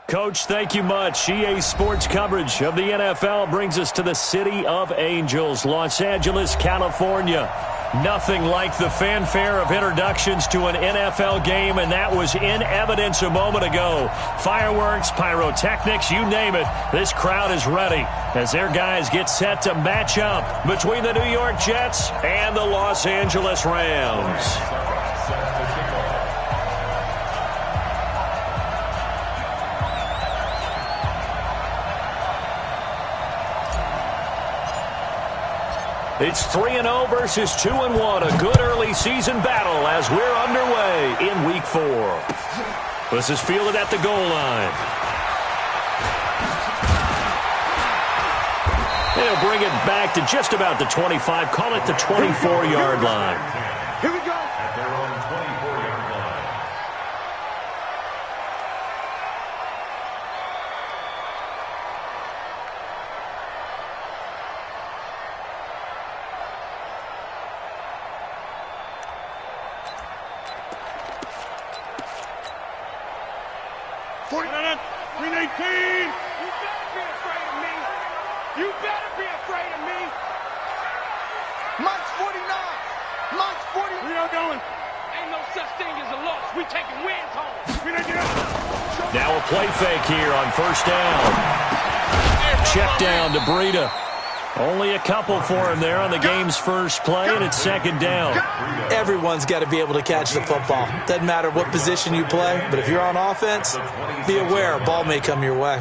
Coach, thank you much. EA Sports coverage of the NFL brings us to the City of Angels, Los Angeles, California. Nothing like the fanfare of introductions to an NFL game, and that was in evidence a moment ago. Fireworks, pyrotechnics, you name it. This crowd is ready as their guys get set to match up between the New York Jets and the Los Angeles Rams. It's 3-0 versus 2-1. A good early season battle as we're underway in Week 4. This is fielded at the goal line. They'll bring it back to just about the 25. Call it the 24-yard line. Here we go. At their own 24-yard line. You better be afraid of me. Mike's 49. Mike's 40. We are going. Ain't no such thing as a loss. We taking wins home. Now a play fake here on first down. Check down to Breida. Only a couple for him there on the game's first play, and it's second down. Everyone's got to be able to catch the football. Doesn't matter what position you play, but if you're on offense, be aware a ball may come your way.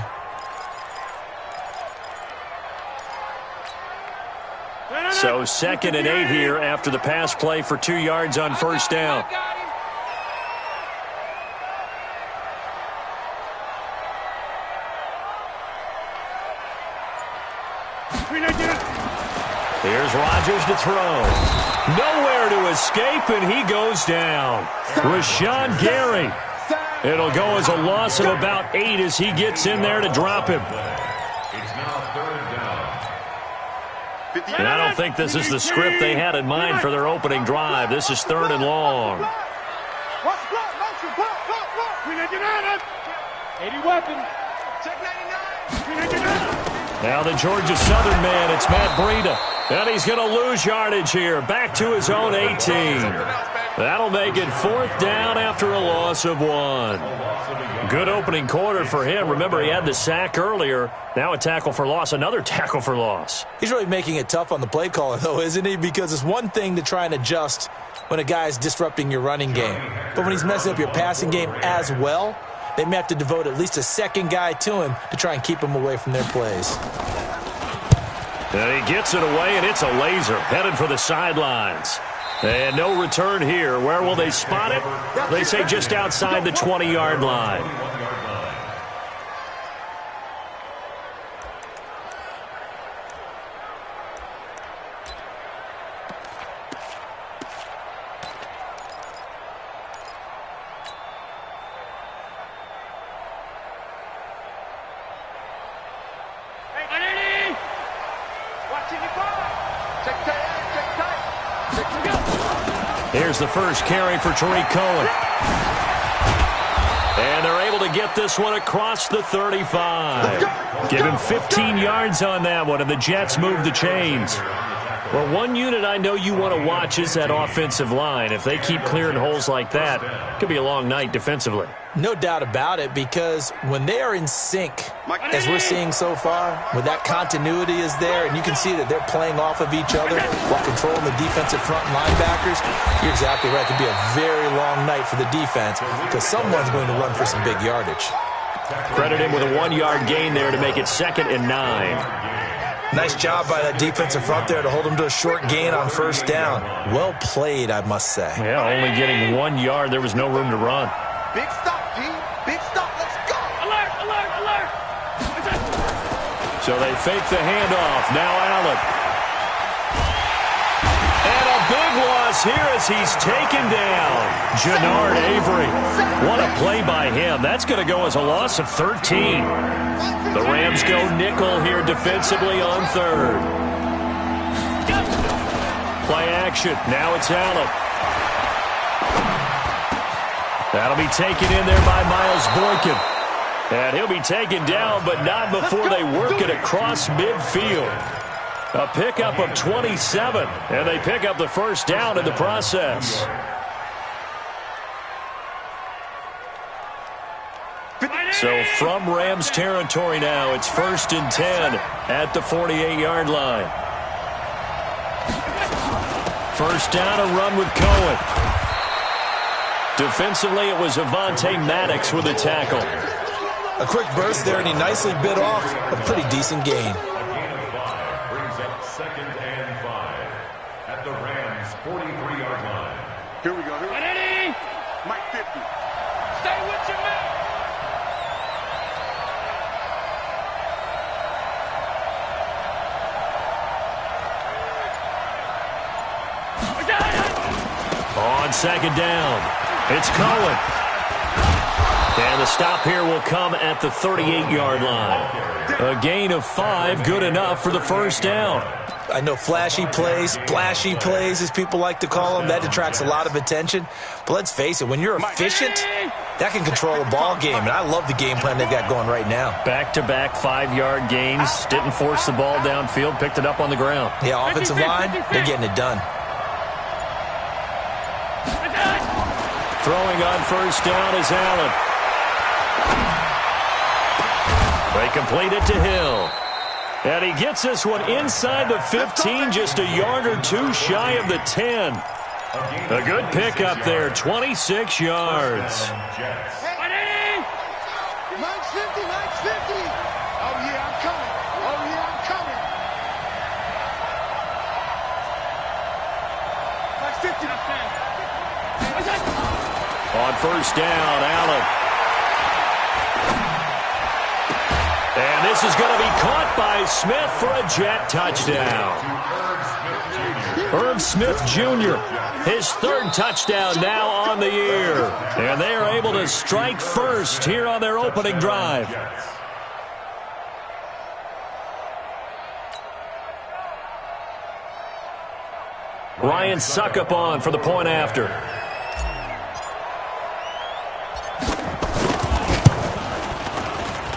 So 2nd and 8 here after the pass play for 2 yards on first down. Here's Rodgers to throw. Nowhere to escape, and he goes down. Rashawn Gary. It'll go as a loss of about 8 as he gets in there to drop him. And I don't think this is the script they had in mind for their opening drive. This is 3rd and long. 80 weapon. Now the Georgia Southern man, it's Matt Breida. And he's going to lose yardage here. Back to his own 18. That'll make it 4th down after a loss of 1. Good opening quarter for him. Remember, he had the sack earlier. Now a tackle for loss, another tackle for loss. He's really making it tough on the play caller, though, isn't he? Because it's one thing to try and adjust when a guy's disrupting your running game. But when he's messing up your passing game as well, they may have to devote at least a second guy to him to try and keep him away from their plays. And he gets it away, and it's a laser headed for the sidelines. And no return here. Where will they spot it? They say just outside the 20-yard line. Here's the first carry for Tariq Cohen. And they're able to get this one across the 35. Give him 15 yards on that one, and the Jets move the chains. Well, one unit I know you want to watch is that offensive line. If they keep clearing holes like that, it could be a long night defensively. No doubt about it, because when they are in sync, as we're seeing so far, when that continuity is there, and you can see that they're playing off of each other while controlling the defensive front linebackers, you're exactly right. It could be a very long night for the defense because someone's going to run for some big yardage. Credit him with a 1-yard gain there to make it 2nd and 9. Nice job by that defensive front there to hold him to a short gain on first down. Well played, I must say. Yeah, only getting 1 yard. There was no room to run. Big stop, G. Big stop. Let's go. Alert, alert, alert. So they fake the handoff. Now Allen. And a big loss here as he's taken down. Jannard Avery. What a play by him. That's going to go as a loss of 13. The Rams go nickel here defensively on 3rd. Play action. Now it's Allen. That'll be taken in there by Miles Boykin. And he'll be taken down, but not before they work it across midfield. A pickup of 27, and they pick up the first down in the process. So from Rams territory now, it's 1st and 10 at the 48-yard line. First down, a run with Cohen. Defensively, it was Avonte Maddox with a tackle. A quick burst there, and he nicely bit off a pretty decent gain. A gain of 5 brings up 2nd and 5 at the Rams' 43-yard line. Here we go. Ready? Mike 50. Stay with your man. On 2nd down, it's Cohen. And the stop here will come at the 38-yard line. A gain of 5, good enough for the first down. I know flashy plays, splashy plays, as people like to call them, that attracts a lot of attention. But let's face it, when you're efficient, that can control a ball game. And I love the game plan they've got going right now. Back-to-back 5-yard gains. Didn't force the ball downfield, picked it up on the ground. Yeah, offensive line, they're getting it done. Throwing on first down is Allen. They complete it to Hill. And he gets this one inside the 15, just a yard or two shy of the 10. A good pickup there, 26 yards. Ready? Mike's 50, Mike's 50. Oh, yeah, I'm coming. Oh, yeah, I'm coming. Mike's 50, I'm saying. On first down, Allen. And this is going to be caught by Smith for a jet touchdown. Herb Smith Jr., his 3rd touchdown now on the year. And they are able to strike first here on their opening drive. Ryan Suckup on for the point after.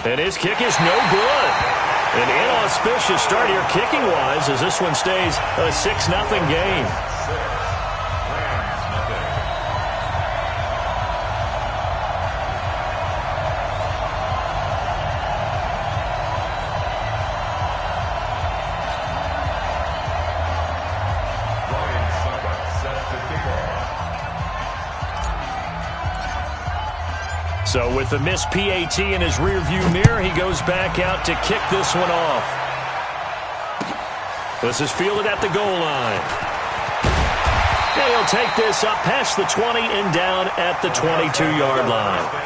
And his kick is no good. An inauspicious start here kicking-wise as this one stays a 6-0 game. So with the missed PAT in his rearview mirror, he goes back out to kick this one off. This is fielded at the goal line. And he'll take this up past the 20 and down at the 22-yard line.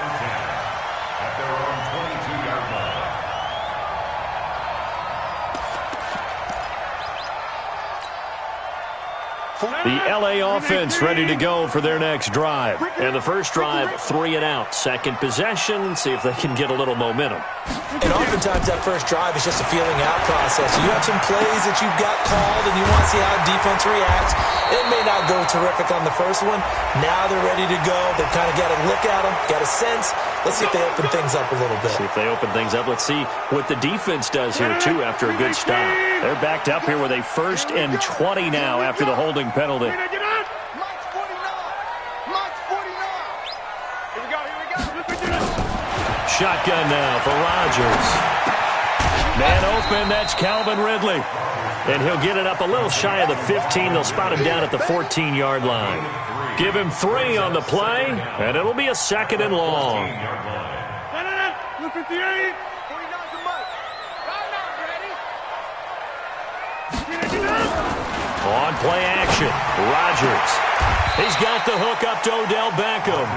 The LA offense ready to go for their next drive. And the first drive, 3 and out. Second possession, see if they can get a little momentum. And oftentimes that first drive is just a feeling out process. You have some plays that you've got called and you want to see how defense reacts. It may not go terrific on the first one. Now they're ready to go. They've kind of got a look at them, got a sense. Let's see if they open things up a little bit. See if they open things up. Let's see what the defense does here, too, after a good stop. They're backed up here with a 1st and 20 now after the holding penalty. Mike's 49. Mike's 49. Here we go, here we go. Shotgun now for Rodgers. Man open, that's Calvin Ridley. And he'll get it up a little shy of the 15. They'll spot him down at the 14-yard line. Give him 3 on the play, and it'll be a 2nd and long. 58. 49 to Mike. Ready? On play action, Rodgers. He's got the hook up to Odell Beckham.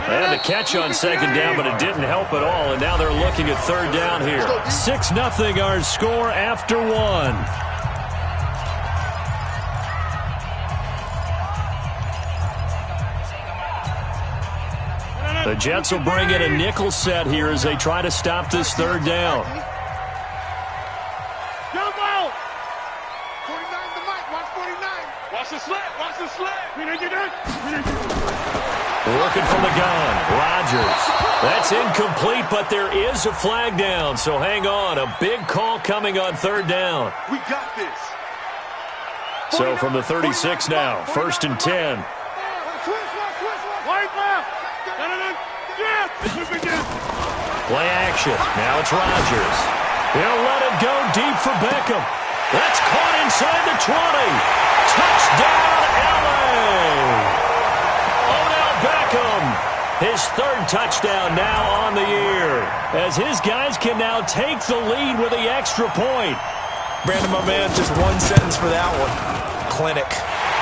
And the catch on 2nd down, but it didn't help at all. And now they're looking at 3rd down here. 6-0 our score after 1. The Jets will bring in a nickel set here as they try to stop this 3rd down. Jump out! 49 to Mike, watch Watch the slip. Watch the slip. Working from the gun. Rodgers. That's incomplete, but there is a flag down, so hang on. A big call coming on third down. We got this. So from the 36 now, 1st and 10. Play action. Now it's Rodgers. He'll let it go deep for Beckham. That's caught inside the 20. Touchdown, LA! Odell Beckham, his 3rd touchdown now on the year, as his guys can now take the lead with the extra point. Brandon, my man, just one sentence for that one. Clinic.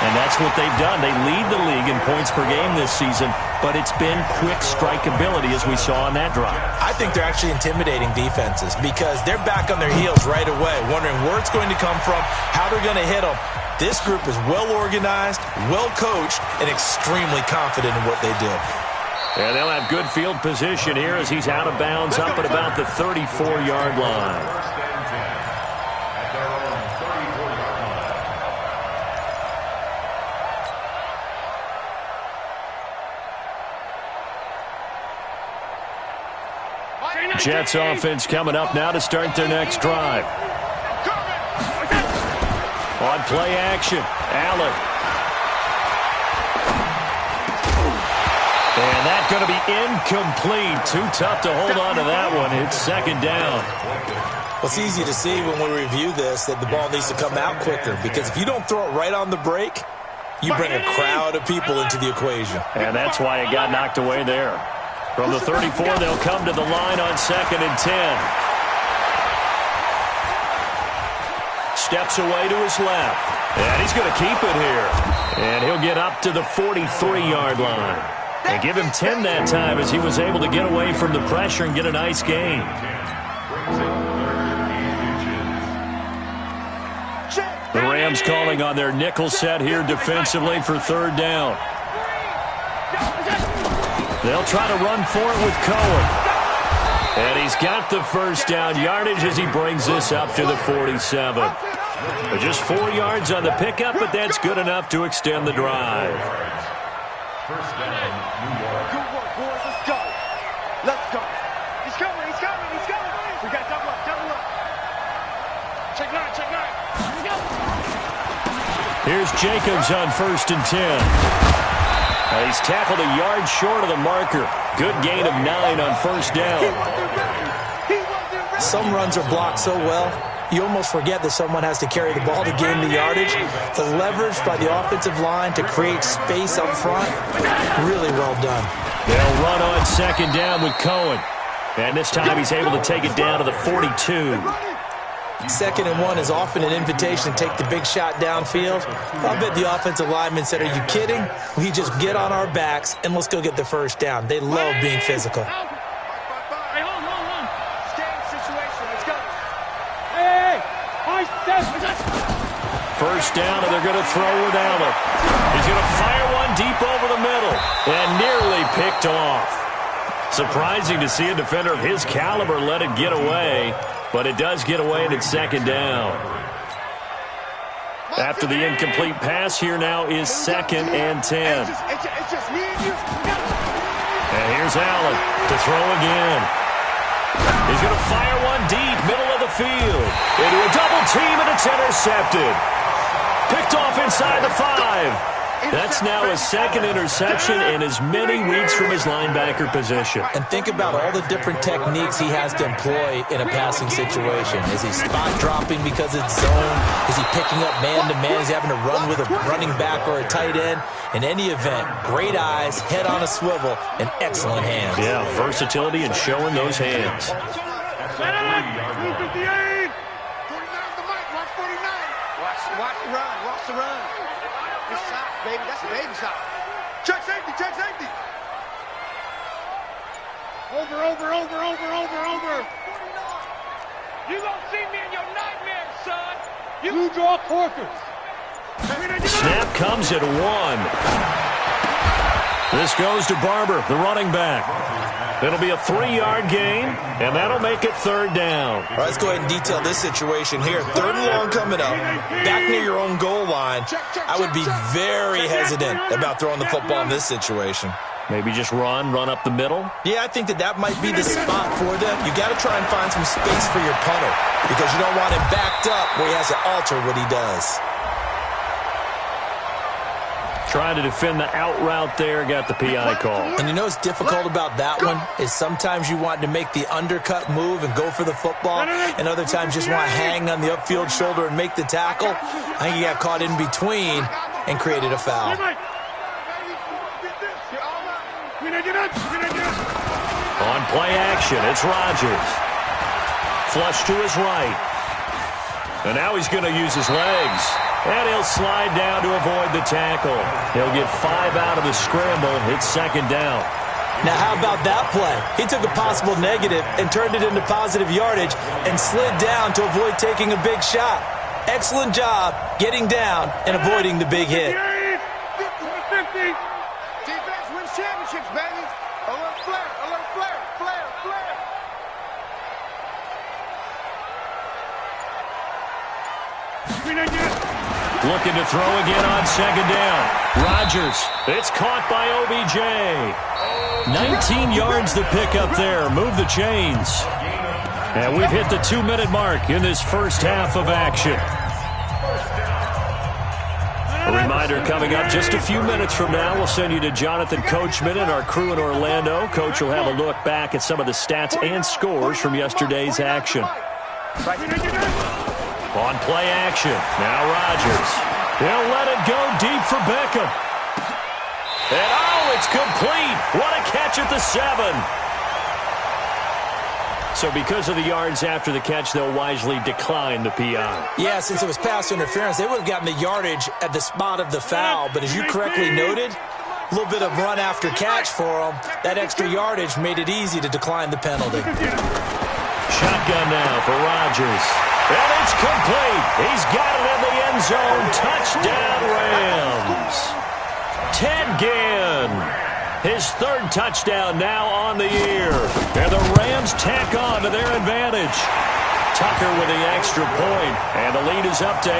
And that's what they've done. They lead the league in points per game this season, but it's been quick strike ability as we saw on that drive. I think they're actually intimidating defenses because they're back on their heels right away, wondering where it's going to come from, how they're going to hit them. This group is well organized, well coached, and extremely confident in what they do. And they'll have good field position here as he's out of bounds up at about the 34-yard line. Jets offense coming up now to start their next drive. On play action, Allen. And that's going to be incomplete. Too tough to hold on to that one. It's 2nd down. Well, it's easy to see when we review this that the ball needs to come out quicker because if you don't throw it right on the break, you bring a crowd of people into the equation. And that's why it got knocked away there. From the 34, they'll come to the line on 2nd and 10. Steps away to his left. And he's going to keep it here. And he'll get up to the 43-yard line. And give him 10 that time as he was able to get away from the pressure and get a nice gain. The Rams calling on their nickel set here defensively for 3rd down. They'll try to run for it with Cohen. And he's got the 1st down yardage as he brings this up to the 47. Just 4 yards on the pickup, but that's good enough to extend the drive. 1st down, New York. Good work, boys. Let's go. Let's go. He's coming. He's coming. He's coming. We got double up. Double up. Check 9. Check 9. Here we go. Here's Jacobs on 1st and 10. He's tackled a yard short of the marker. Good gain of 9 on 1st down. Some runs are blocked so well, you almost forget that someone has to carry the ball to gain the yardage. The leverage by the offensive line to create space up front, really well done. They'll run on 2nd down with Cohen. And this time he's able to take it down to the 42. 2nd and 1 is often an invitation to take the big shot downfield. I bet the offensive lineman said, are you kidding? We just get on our backs and let's go get the 1st down. They love being physical. Hey, hold on. Game situation. Let's go. Hey. 1st down, and they're going to throw with Allen. He's going to fire one deep over the middle and nearly picked off. Surprising to see a defender of his caliber let it get away. But it does get away, and it's 2nd down. After the incomplete pass, here now is 2nd and 10. And here's Allen to throw again. He's going to fire one deep, middle of the field. Into a double team, and it's intercepted. Picked off inside the 5. That's now his 2nd interception in as many weeks from his linebacker position. And think about all the different techniques he has to employ in a passing situation. Is he spot dropping because it's zone? Is he picking up man-to-man? Is he having to run with a running back or a tight end? In any event, great eyes, head on a swivel, and excellent hands. Yeah, versatility and showing those hands. Watch the run. Watch the run. Good shot, baby. That's a baby shot. Check safety. Check safety. Over. You gonna see me in your nightmares, son. You draw quarters. Snap comes at 1. This goes to Barber, the running back. It'll be a 3-yard gain, and that'll make it 3rd down. All right, let's go ahead and detail this situation here. 3rd and long coming up, back near your own goal line. I would be very hesitant about throwing the football in this situation. Maybe just run up the middle? Yeah, I think that might be the spot for them. You got to try and find some space for your punter because you don't want him backed up where he has to alter what he does. Trying to defend the out route there, got the PI call. And you know what's difficult about that one is sometimes you want to make the undercut move and go for the football, and other times just want to hang on the upfield shoulder and make the tackle. I think he got caught in between and created a foul. On play action, it's Rodgers. Flush to his right. And now he's going to use his legs. And he'll slide down to avoid the tackle. He'll get 5 out of the scramble. It's 2nd down. Now, how about that play? He took a possible negative and turned it into positive yardage and slid down to avoid taking a big shot. Excellent job getting down and avoiding the big hit. Defense wins championships, baby. A little flair, a little flair, flair, flair. Looking to throw again on 2nd down. Rodgers. It's caught by OBJ. 19 yards to pick up there. Move the chains. And we've hit the 2-minute mark in this first half of action. A reminder coming up just a few minutes from now. We'll send you to Jonathan Coachman and our crew in Orlando. Coach will have a look back at some of the stats and scores from yesterday's action. On play action, now Rodgers. He'll let it go deep for Beckham. And oh, it's complete. What a catch at the 7. So because of the yards after the catch, they'll wisely decline the PI. Yeah, since it was pass interference, they would have gotten the yardage at the spot of the foul. But as you correctly noted, a little bit of run after catch for them. That extra yardage made it easy to decline the penalty. Shotgun now for Rodgers. And it's complete. He's got it in the end zone. Touchdown, Rams. Ted Ginn. His 3rd touchdown now on the year. And the Rams tack on to their advantage. Tucker with the extra point. And the lead is up to 8.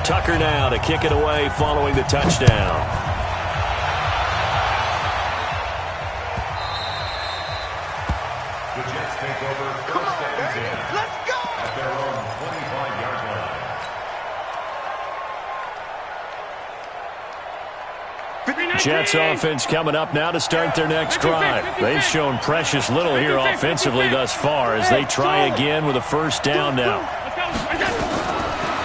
Tucker now to kick it away following the touchdown. Jets offense coming up now to start their next drive. They've shown precious little here offensively thus far as they try again with a 1st down now.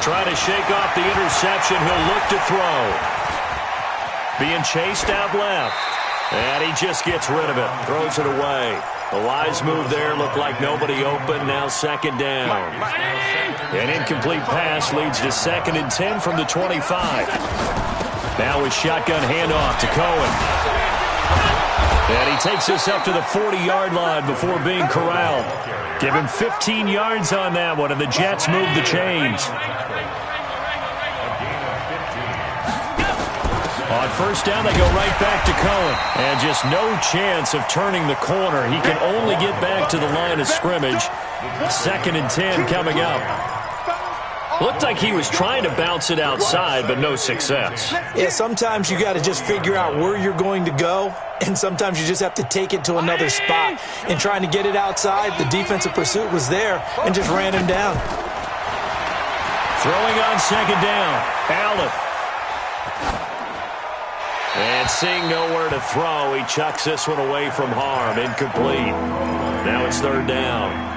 Trying to shake off the interception. He'll look to throw. Being chased out left. And he just gets rid of it. Throws it away. A wise move there. Looked like nobody open. Now 2nd down. An incomplete pass leads to 2nd and 10 from the 25. Now with shotgun handoff to Cohen. And he takes us up to the 40-yard line before being corralled. Give him 15 yards on that one, and the Jets move the chains. On 1st down, they go right back to Cohen. And just no chance of turning the corner. He can only get back to the line of scrimmage. 2nd and 10 coming up. Looked like he was trying to bounce it outside, but no success. Yeah, sometimes you got to just figure out where you're going to go, and sometimes you just have to take it to another spot. In trying to get it outside, the defensive pursuit was there and just ran him down. Throwing on 2nd down, Allen. And seeing nowhere to throw, he chucks this one away from harm. Incomplete. Now it's 3rd down.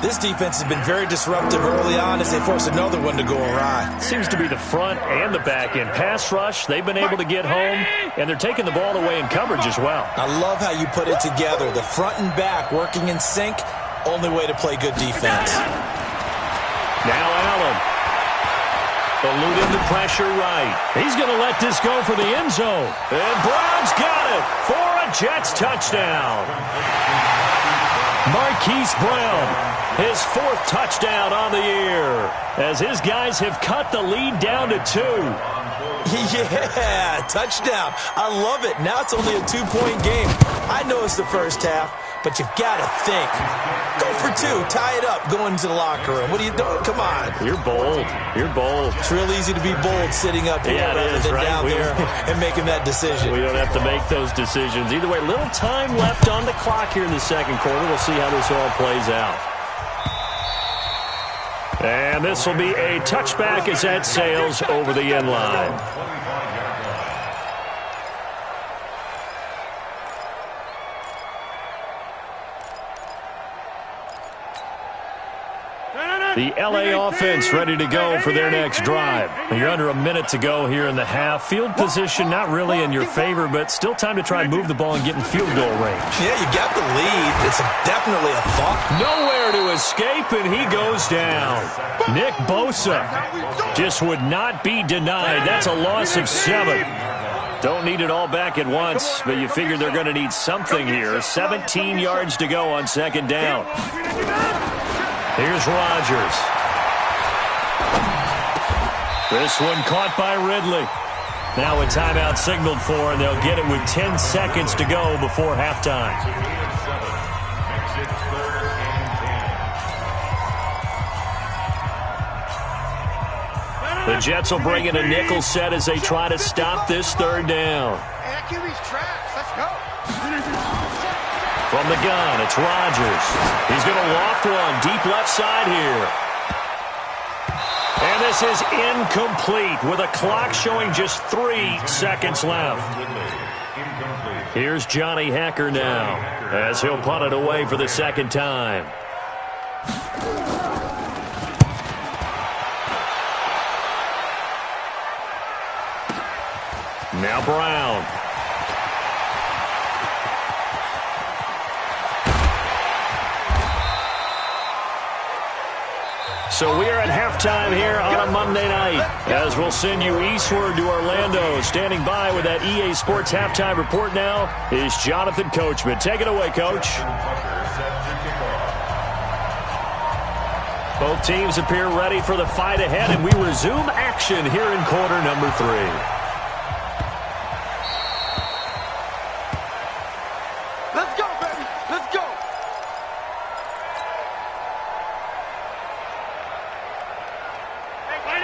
This defense has been very disruptive early on as they force another one to go awry. Seems to be the front and the back end. Pass rush, they've been able to get home, and they're taking the ball away in coverage as well. I love how you put it together. The front and back working in sync, only way to play good defense. Now Allen. Eluding the pressure right. He's going to let this go for the end zone. And Brown's got it for a Jets touchdown. Marquise Brown, his 4th touchdown on the year, as his guys have cut the lead down to 2. Yeah, touchdown. I love it. Now it's only a 2-point game. I know it's the first half, but you've got to think. Go for 2. Tie it up. Go into the locker room. What are you doing? Come on. You're bold. You're bold. It's real easy to be bold sitting up here rather than down there and making that decision. We don't have to make those decisions. Either way, little time left on the clock here in the second quarter. We'll see how this all plays out. And this will be a touchback as that sails over the end line. The LA offense ready to go for their next drive. You're under a minute to go here in the half. Field position not really in your favor, but still time to try and move the ball and get in field goal range. Yeah, you got the lead. It's definitely a thought. Nowhere to escape, and he goes down. Nick Bosa just would not be denied. That's a loss of 7. Don't need it all back at once, but you figure they're going to need something here. 17 yards to go on second down. Here's Rodgers. This one caught by Ridley. Now a timeout signaled for, and they'll get it with 10 seconds to go before halftime. The Jets will bring in a nickel set as they try to stop this third down. Let's go. From the gun, it's Rodgers. He's going to loft one deep left side here. And this is incomplete with a clock showing just 3 seconds left. Here's Johnny Hacker now as he'll punt it away for the second time. Now Brown. So we are at halftime here on a Monday night as we'll send you eastward to Orlando. Standing by with that EA Sports halftime report now is Jonathan Coachman. Take it away, Coach. Both teams appear ready for the fight ahead, and we resume action here in quarter number 3.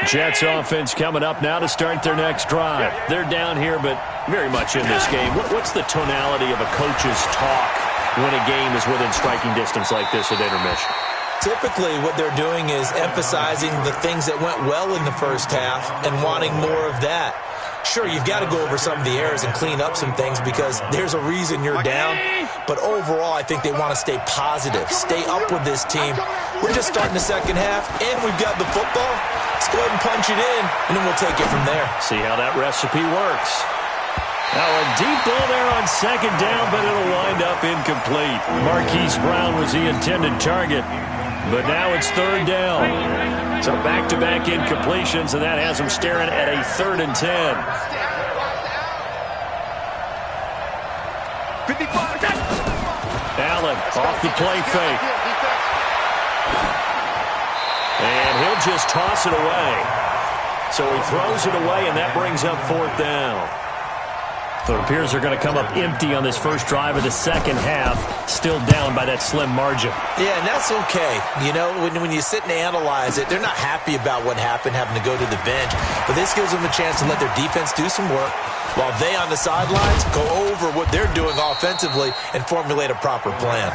Jets offense coming up now to start their next drive. They're down here, but very much in this game. What's the tonality of a coach's talk when a game is within striking distance like this at intermission? Typically, what they're doing is emphasizing the things that went well in the first half and wanting more of that. Sure, you've got to go over some of the errors and clean up some things because there's a reason you're down. But overall, I think they want to stay positive, stay up with this team. We're just starting the second half, and we've got the football. Let's go ahead and punch it in, and then we'll take it from there. See how that recipe works. Now a deep ball there on second down, but it'll wind up incomplete. Marquise Brown was the intended target, but now it's third down. So back-to-back incompletions, and that has them staring at a 3rd and 10. 55. Allen off the play fake. And he'll just toss it away. So he throws it away, and that brings up 4th down. So it appears they're going to come up empty on this first drive of the second half, still down by that slim margin. Yeah, and that's okay. You know, when you sit and analyze it, they're not happy about what happened, having to go to the bench. But this gives them a chance to let their defense do some work while they on the sidelines go over what they're doing offensively and formulate a proper plan.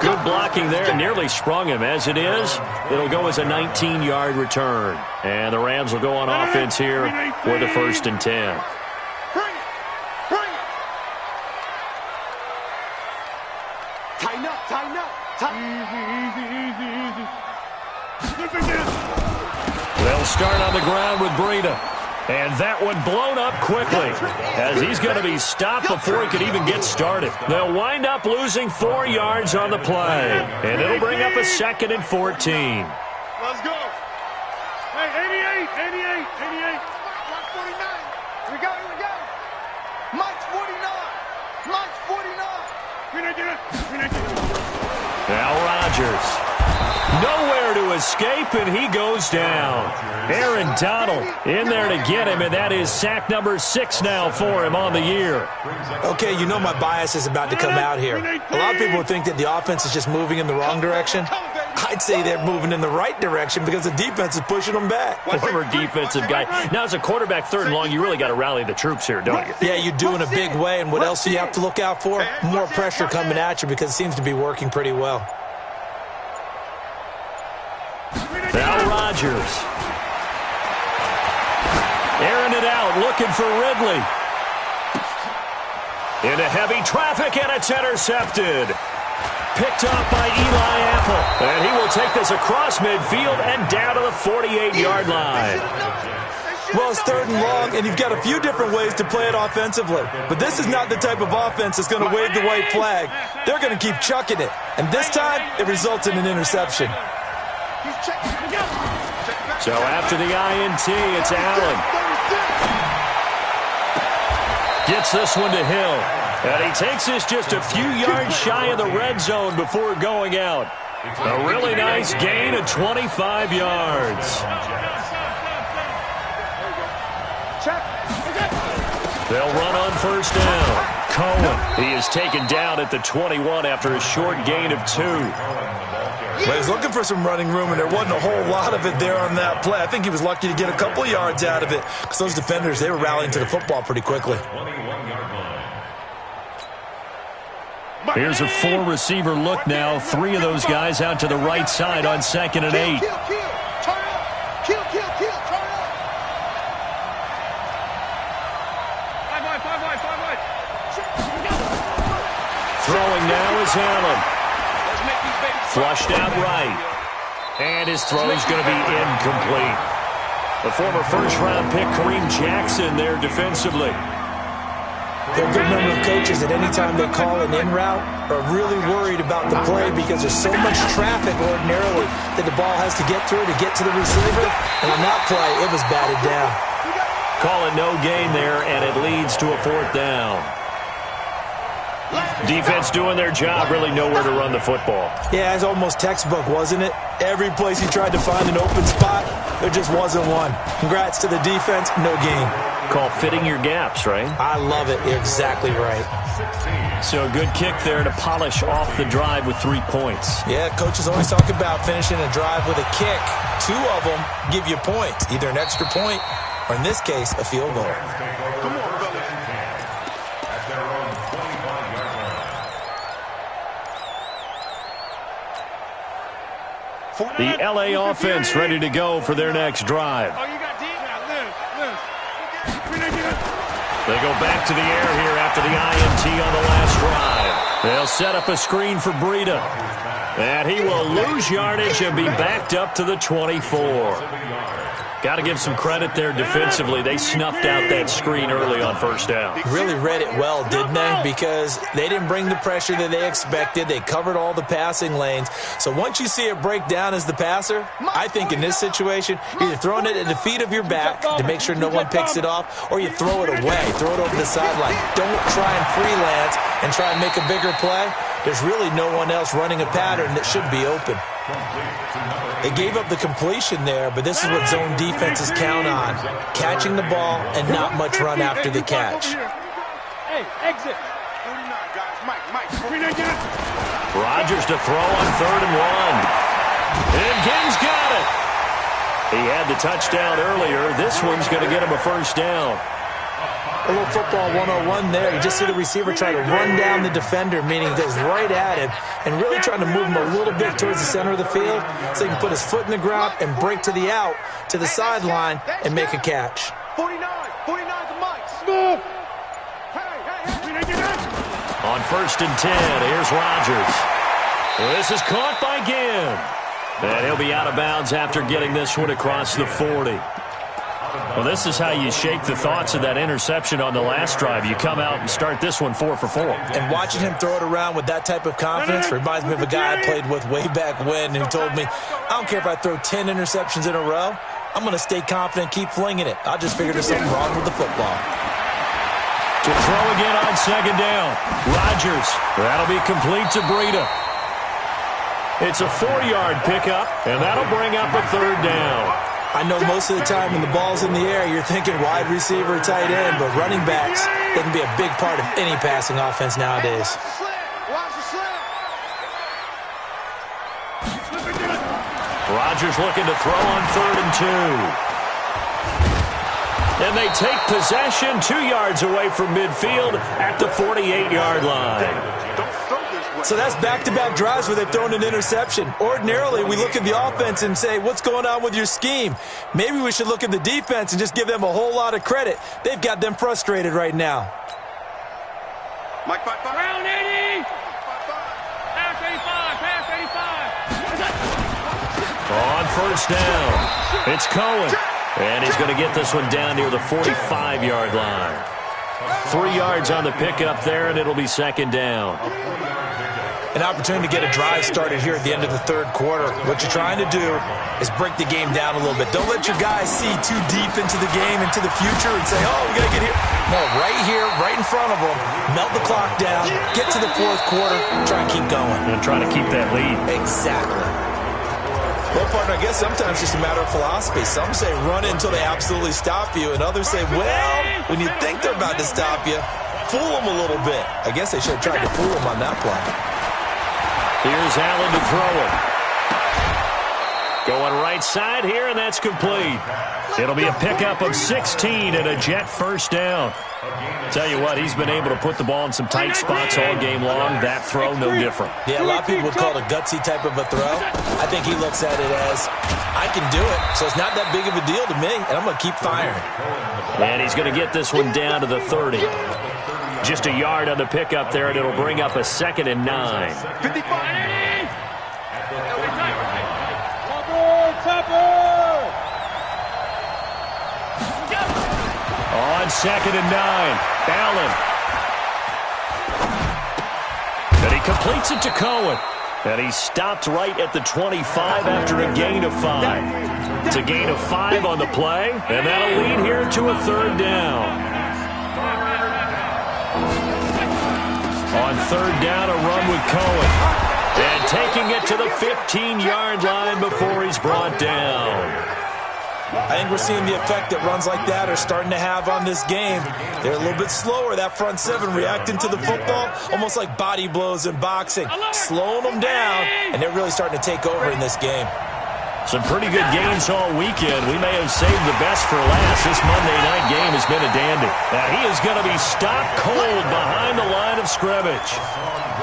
Good blocking there. Nearly sprung him. As it is, it'll go as a 19-yard return. And the Rams will go on offense here for the 1st and 10. Tighten up. They'll start on the ground with Breida. And that one blown up quickly as he's going to be stopped before he could even get started. They'll wind up losing 4 yards on the play. And it'll bring up a 2nd and 14. Let's go. Hey, 88. Mark 49. Here we go. Mark 49. Mark 49. Now Rodgers. Nowhere to escape, and he goes down. Aaron Donald in there to get him, and that is sack number 6 now for him on the year. Okay, you know my bias is about to come out here. A lot of people think that the offense is just moving in the wrong direction. I'd say they're moving in the right direction because the defense is pushing them back. Former defensive guy. Now, as a quarterback, 3rd and long, you really got to rally the troops here, don't you? Yeah, you do in a big way, and what else do you have to look out for? More pressure coming at you because it seems to be working pretty well. Now Rodgers. Airing it out, looking for Ridley. Into heavy traffic, and it's intercepted. Picked up by Eli Apple. And he will take this across midfield and down to the 48-yard line. Well, it's 3rd and long, and you've got a few different ways to play it offensively. But this is not the type of offense that's going to wave the white flag. They're going to keep chucking it. And this time, it results in an interception. So after the INT, it's Allen. Gets this one to Hill. And he takes this just a few yards shy of the red zone before going out. A really nice gain of 25 yards. They'll run on 1st down. Cohen, he is taken down at the 21 after a short gain of 2. But he's looking for some running room, and there wasn't a whole lot of it there on that play. I think he was lucky to get a couple of yards out of it because those defenders, they were rallying to the football pretty quickly. Here's a 4-receiver look now. 3 of those guys out to the right side on 2nd and 8. Throwing now is Allen. Flushed out right. And his throw is going to be incomplete. The former 1st-round pick, Kareem Jackson, there defensively. There are a good number of coaches that any time they call an in route are really worried about the play because there's so much traffic ordinarily that the ball has to get through to get to the receiver. And on that play, it was batted down. Call it no gain there, and it leads to a 4th down. Defense doing their job, really nowhere to run the football. Yeah, it's almost textbook, wasn't it? Every place he tried to find an open spot, there just wasn't one. Congrats to the defense, no gain. Call fitting your gaps, right? I love it. You're exactly right. So a good kick there to polish off the drive with 3 points. Yeah, coaches always talk about finishing a drive with a kick. 2 of them give you points, either an extra point or, in this case, a field goal. Come on, brother. The L.A. offense ready to go for their next drive. They go back to the air here after the INT on the last drive. They'll set up a screen for Breida. And he will lose yardage and be backed up to the 24. Got to give some credit there defensively. They snuffed out that screen early on 1st down. Really read it well, didn't they? Because they didn't bring the pressure that they expected. They covered all the passing lanes. So once you see it break down as the passer, I think in this situation, you're either throwing it at the feet of your back to make sure no one picks it off, or you throw it away, throw it over the sideline. Don't try and freelance and try and make a bigger play. There's really no one else running a pattern that should be open. They gave up the completion there, but this is what zone defenses count on. Catching the ball and not much run after the catch. Hey, exit. 49, guys. Mike. Rodgers to throw on 3rd and 1. And Gibbs got it. He had the touchdown earlier. This one's going to get him a 1st down. A little football 101 there. You just see the receiver try to run down the defender, meaning he goes right at him and really trying to move him a little bit towards the center of the field so he can put his foot in the ground and break to the out, to the sideline, and make a catch. 49 to Mike. Smooth. On 1st and 10, here's Rodgers. This is caught by Ginn. And he'll be out of bounds after getting this one across the 40. Well, this is how you shake the thoughts of that interception on the last drive. You come out and start this one 4 for 4. And watching him throw it around with that type of confidence reminds me of a guy I played with way back when who told me, I don't care if I throw 10 interceptions in a row. I'm going to stay confident, keep flinging it. I just figured there's something wrong with the football. To throw again on 2nd down. Rodgers. That'll be complete to Breida. It's a 4-yard pickup, and that'll bring up a 3rd down. I know most of the time when the ball's in the air, you're thinking wide receiver, tight end, but running backs, they can be a big part of any passing offense nowadays. Rodgers looking to throw on 3rd and 2. And they take possession 2 yards away from midfield at the 48-yard line. So that's back-to-back drives where they've thrown an interception. Ordinarily, we look at the offense and say, what's going on with your scheme? Maybe we should look at the defense and just give them a whole lot of credit. They've got them frustrated right now. Mike, round 80. Pass 85. On 1st down, it's Cohen. And he's going to get this one down near the 45-yard line. 3 yards on the pickup there, and it'll be 2nd down. An opportunity to get a drive started here at the end of the 3rd quarter. What you're trying to do is break the game down a little bit. Don't let your guys see too deep into the game, into the future, and say, oh, we got to get here. No, right here, right in front of them, melt the clock down, get to the 4th quarter, try and keep going. And try to keep that lead. Exactly. Well, partner, I guess sometimes it's just a matter of philosophy. Some say run until they absolutely stop you, and others say, well, when you think they're about to stop you, fool them a little bit. I guess they should have tried to fool them on that play. Here's Allen to throw it. Going right side here, and that's complete. It'll be a pickup of 16 and a Jet 1st down. Tell you what, he's been able to put the ball in some tight spots all game long. That throw, no different. Yeah, a lot of people would call it a gutsy type of a throw. I think he looks at it as, I can do it, so it's not that big of a deal to me, and I'm going to keep firing. And he's going to get this one down to the 30. Just a yard on the pickup there, and it'll bring up a 2nd and 9. 55. On 2nd and 9, Allen. And he completes it to Cohen. And he stopped right at the 25 after a gain of 5. It's a gain of 5 on the play, and that'll lead here to a 3rd down. On 3rd down, a run with Cohen. And taking it to the 15-yard line before he's brought down. I think we're seeing the effect that runs like that are starting to have on this game. They're a little bit slower, that front 7, reacting to the football, almost like body blows in boxing, slowing them down, and they're really starting to take over in this game. Some pretty good games all weekend. We may have saved the best for last. This Monday night game has been a dandy. Now he is going to be stopped cold behind the line of scrimmage.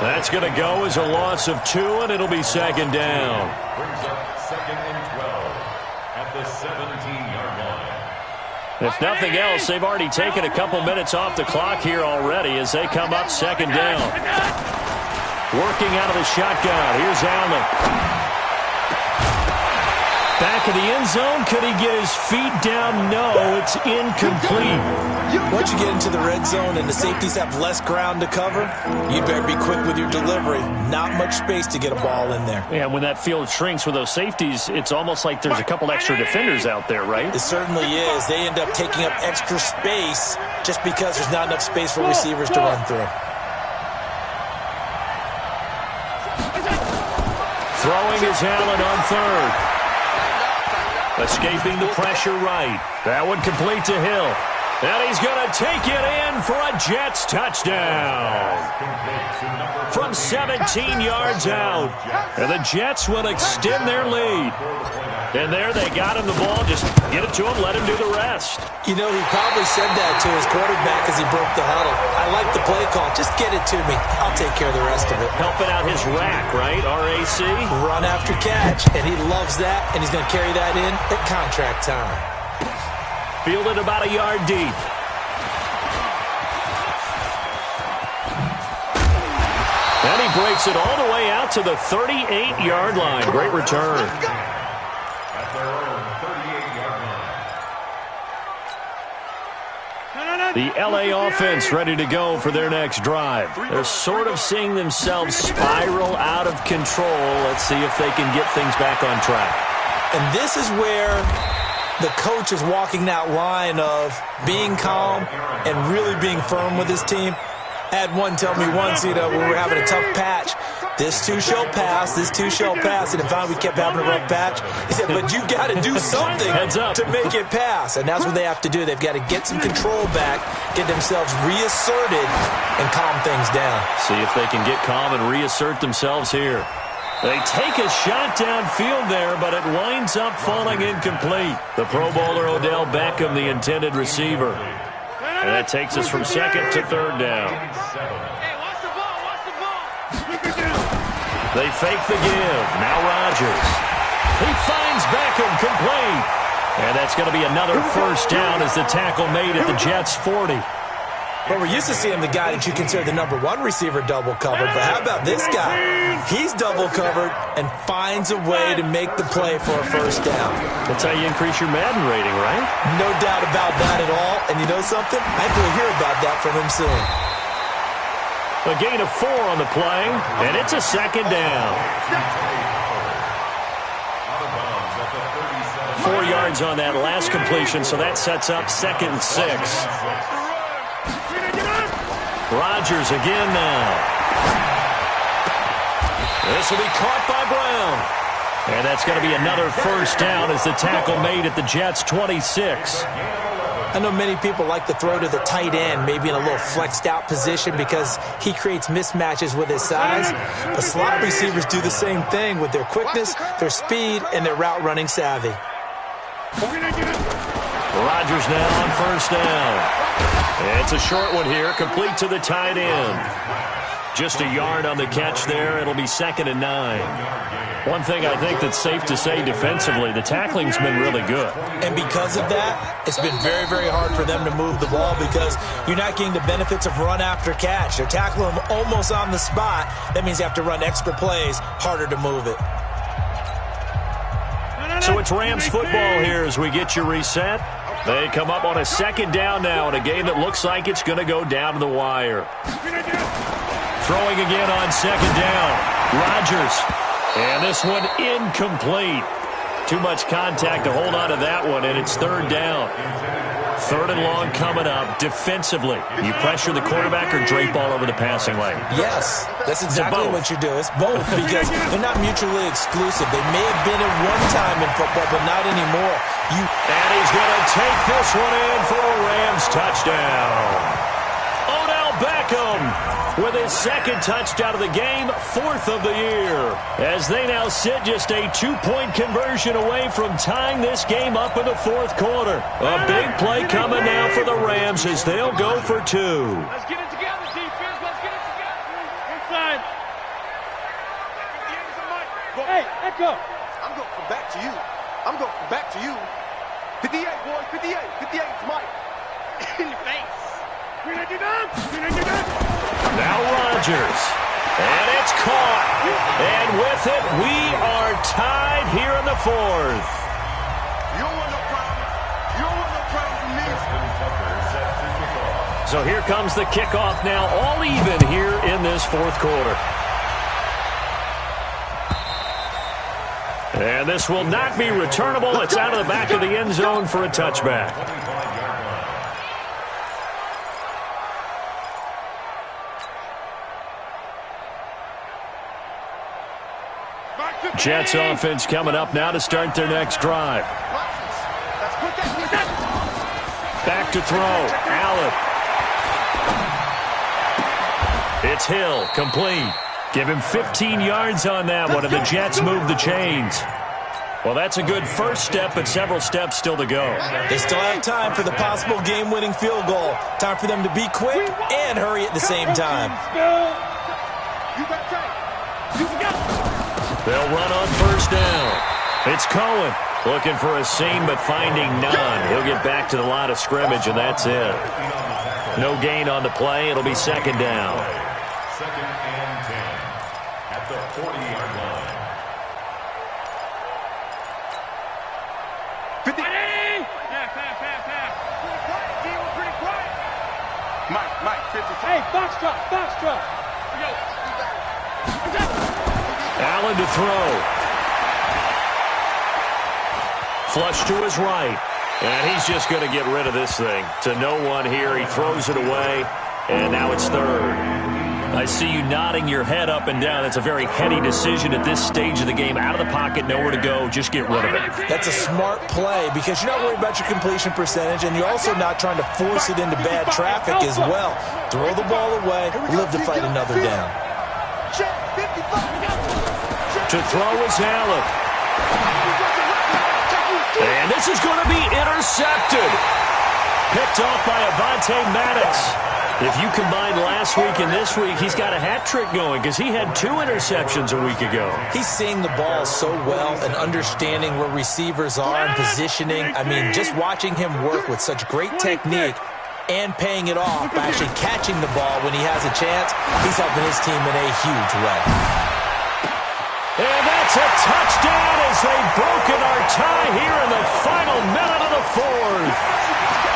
That's going to go as a loss of 2, and it'll be 2nd down. Brings up 2nd and 12 at the 17-yard line. If nothing else, they've already taken a couple minutes off the clock here already as they come up 2nd down. Working out of the shotgun. Here's Allen. Back in the end zone. Could he get his feet down? No, it's incomplete. Once you get into the red zone and the safeties have less ground to cover, you better be quick with your delivery. Not much space to get a ball in there. Yeah, when that field shrinks with those safeties, it's almost like there's a couple extra defenders out there, right? It certainly is. They end up taking up extra space just because there's not enough space for receivers to run through. Throwing is Allen on 3rd. Escaping the pressure right. That one complete to Hill. And he's going to take it in for a Jets touchdown. From 17 yards out. And the Jets will extend their lead. And there they got him the ball. Just get it to him, let him do the rest. You know, he probably said that to his quarterback as he broke the huddle. I like the play call. Just get it to me. I'll take care of the rest of it. Helping out his rack, right? RAC. Run after catch. And he loves that. And he's going to carry that in at contract time. Fielded about a yard deep. And he breaks it all the way out to the 38-yard line. Great return. At their own 38-yard line. The LA offense ready to go for their next drive. They're sort of seeing themselves spiral out of control. Let's see if they can get things back on track. And this is where the coach is walking that line of being calm and really being firm with his team. I had one tell me once, when we were having a tough patch, This too shall pass. This too shall pass. And finally, we kept having a rough patch. He said, but you got to do something to make it pass. And that's what they have to do. They've got to get some control back, get themselves reasserted, and calm things down. See if they can get calm and reassert themselves here. They take a shot downfield there, but it winds up falling incomplete. The Pro Bowler Odell Beckham, the intended receiver. And that takes us from second to third down. They fake the give. Now Rodgers. He finds Beckham complete. And that's going to be another first down as the tackle made at the Jets' 40. Well, we're used to seeing the guy that you consider the number one receiver double covered, but how about this guy? He's double covered and finds a way to make the play for a first down. That's how you increase your Madden rating, right? No doubt about that at all. And you know something? I think we'll hear about that from him soon. A gain of 4 on the play, and it's a second down. 4 yards on that last completion, so that sets up 2nd and 6. Rodgers again now. This will be caught by Brown. And that's going to be another first down as the tackle made at the Jets' 26. I know many people like to throw to the tight end, maybe in a little flexed out position because he creates mismatches with his size. But slot receivers do the same thing with their quickness, their speed, and their route running savvy. Rodgers now on first down. It's a short one here, complete to the tight end. Just a yard on the catch there. It'll be 2nd and 9. One thing I think that's safe to say defensively, the tackling's been really good. And because of that, it's been very, very hard for them to move the ball because you're not getting the benefits of run after catch. They're tackling them almost on the spot. That means you have to run extra plays, harder to move it. So it's Rams football here as we get you reset. They come up on a second down now in a game that looks like it's going to go down to the wire. Throwing again on second down. Rodgers. And this one incomplete. Too much contact to hold on to that one, and it's third down. 3rd and long coming up. Defensively, you pressure the quarterback or drape all over the passing lane? Yes, that's exactly what you do. It's both because they're not mutually exclusive. They may have been at one time in football, but not anymore. And he's going to take this one in for a Rams touchdown. Odell Beckham with his 2nd touchdown of the game, 4th of the year. As they now sit just a 2-point conversion away from tying this game up in the 4th quarter. A big play coming now for the Rams as they'll go for 2. Let's get it together, defense. Let's get it together. Inside. Hey, Echo. I'm going to come back to you. I'm going to come back to you. 58, boys. 58. 58 is Mike. In your face. Now Rodgers. And it's caught. And with it, we are tied here in the 4th. You don't want no problem. You don't want no problem from me. So here comes the kickoff now, all even here in this 4th quarter. And this will not be returnable. It's out of the back of the end zone for a touchback. Jets offense coming up now to start their next drive. Back to throw. Allen. It's Hill. Complete. Give him 15 yards on that one, and the Jets move the chains. Well, that's a good first step, but several steps still to go. They still have time for the possible game-winning field goal. Time for them to be quick and hurry at the same time. They'll run on first down. It's Cohen looking for a seam, but finding none. He'll get back to the line of scrimmage, and that's it. No gain on the play. It'll be 2nd down. 2nd and 10 at the 40-yard line. 50. Pretty quiet. Mike, 50. Hey, box truck. Allen to throw. Flush to his right. And he's just going to get rid of this thing. To no one here. He throws it away. And now it's 3rd. I see you nodding your head up and down. That's a very heady decision at this stage of the game. Out of the pocket, nowhere to go. Just get rid of it. That's a smart play because you're not worried about your completion percentage, and you're also not trying to force it into bad traffic as well. Throw the ball away, live to fight another down. To throw is Allen. And this is going to be intercepted. Picked off by Avonte Maddox. If you combine last week and this week, he's got a hat trick going because he had 2 interceptions a week ago. He's seeing the ball so well and understanding where receivers are and positioning. I mean, just watching him work with such great technique and paying it off by actually catching the ball when he has a chance, he's helping his team in a huge way. And that's a touchdown as they've broken our tie here in the final minute of the 4th.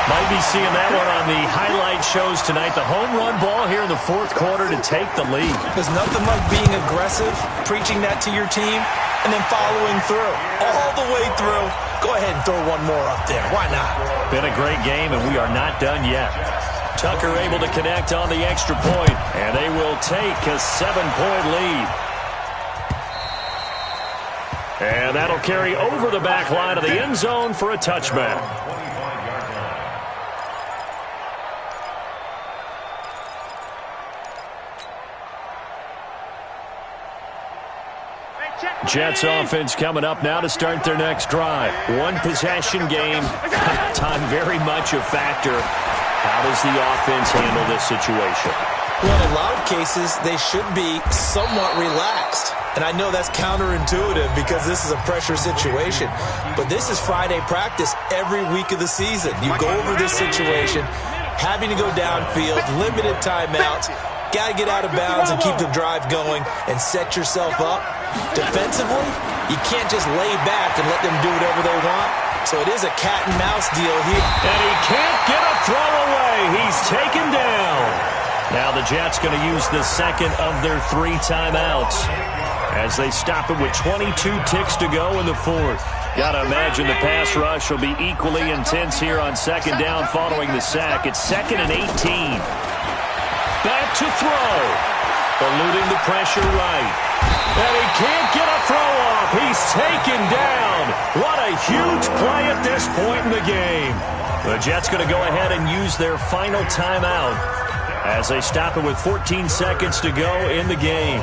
Might be seeing that one on the highlight shows tonight. The home run ball here in the 4th quarter to take the lead. There's nothing like being aggressive, preaching that to your team, and then following through. All the way through. Go ahead and throw one more up there. Why not? Been a great game, and we are not done yet. Tucker able to connect on the extra point, and they will take a 7-point lead. And that'll carry over the back line of the end zone for a touchback. Jets offense coming up now to start their next drive. 1 possession game. Time very much a factor. How does the offense handle this situation? Well, in a lot of cases, they should be somewhat relaxed. And I know that's counterintuitive because this is a pressure situation. But this is Friday practice every week of the season. You go over this situation, having to go downfield, limited timeouts, got to get out of bounds and keep the drive going and set yourself up. Defensively, you can't just lay back and let them do whatever they want. So it is a cat and mouse deal here. And he can't get a throw away. He's taken down. Now the Jets going to use the second of their 3 timeouts as they stop it with 22 ticks to go in the 4th. Got to imagine the pass rush will be equally intense here on 2nd down following the sack. It's 2nd and 18. Back to throw. Eluding the pressure right. And he can't get a throw off. He's taken down. What a huge play at this point in the game. The Jets going to go ahead and use their final timeout as they stop it with 14 seconds to go in the game.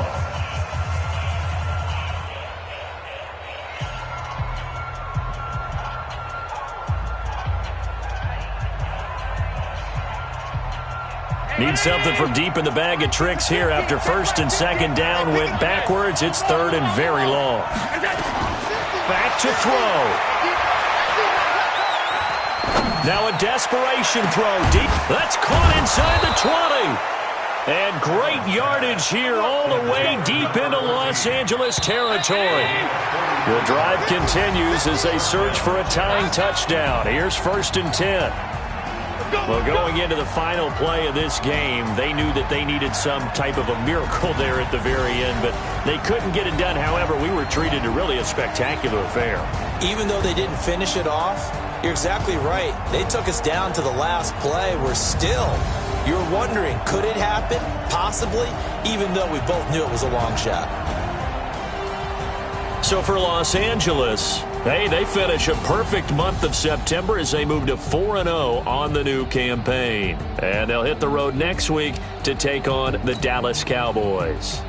Need something from deep in the bag of tricks here after 1st and 2nd down went backwards. It's 3rd and very long. Back to throw. Now a desperation throw deep. That's caught inside the 20. And great yardage here all the way deep into Los Angeles territory. The drive continues as they search for a tying touchdown. Here's 1st and 10. Well, going into the final play of this game, they knew that they needed some type of a miracle there at the very end, but they couldn't get it done. However, we were treated to really a spectacular affair. Even though they didn't finish it off, you're exactly right. They took us down to the last play. We're still, you're wondering, could it happen? Possibly, even though we both knew it was a long shot. So for Los Angeles, hey, they finish a perfect month of September as they move to 4-0 on the new campaign. And they'll hit the road next week to take on the Dallas Cowboys.